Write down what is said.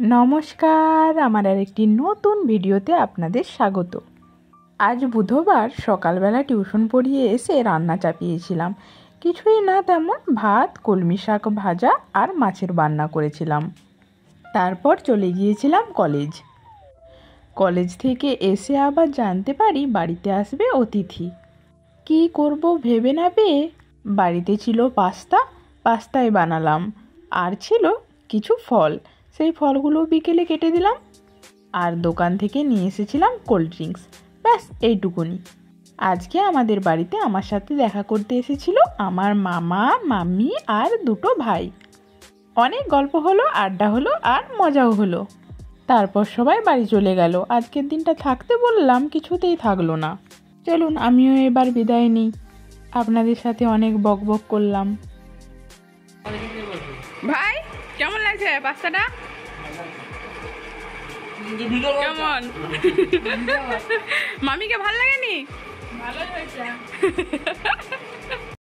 নমস্কার, আমার আরেকটি নতুন ভিডিওতে আপনাদের স্বাগত। আজ বুধবার সকালবেলা টিউশন পড়িয়ে এসে রান্না চাপিয়েছিলাম। কিছুই না, তেমন ভাত, কলমি শাক ভাজা আর মাছের রান্না করেছিলাম। তারপর চলে গিয়েছিলাম কলেজ থেকে এসে আবার জানতে পারি বাড়িতে আসবে অতিথি। কি করব ভেবে না পেয়ে বাড়িতে ছিল পাস্তাই বানালাম, আর ছিল কিছু ফল। সেই ফলগুলো বিকেলে কেটে দিলাম, আর দোকান থেকে নিয়ে এসেছিলাম কোল্ড ড্রিঙ্কস। ব্যাস এইটুকুনি। আজকে আমাদের বাড়িতে আমার সাথে দেখা করতে এসেছিল আমার মামা, মাম্মি আর দুটো ভাই। অনেক গল্প হলো, আড্ডা হলো আর মজাও হলো। তারপর সবাই বাড়ি চলে গেল। আজকের দিনটা থাকতে বললাম, কিছুতেই থাকলো না। চলুন আমিও এবার বিদায় নিই। আপনাদের সাথে অনেক বকবক করলাম। ভাই, কেমন লাগছে পাস্তাটা? কেমন? মামিকে ভাল লাগেনি? ভালো হয়েছে।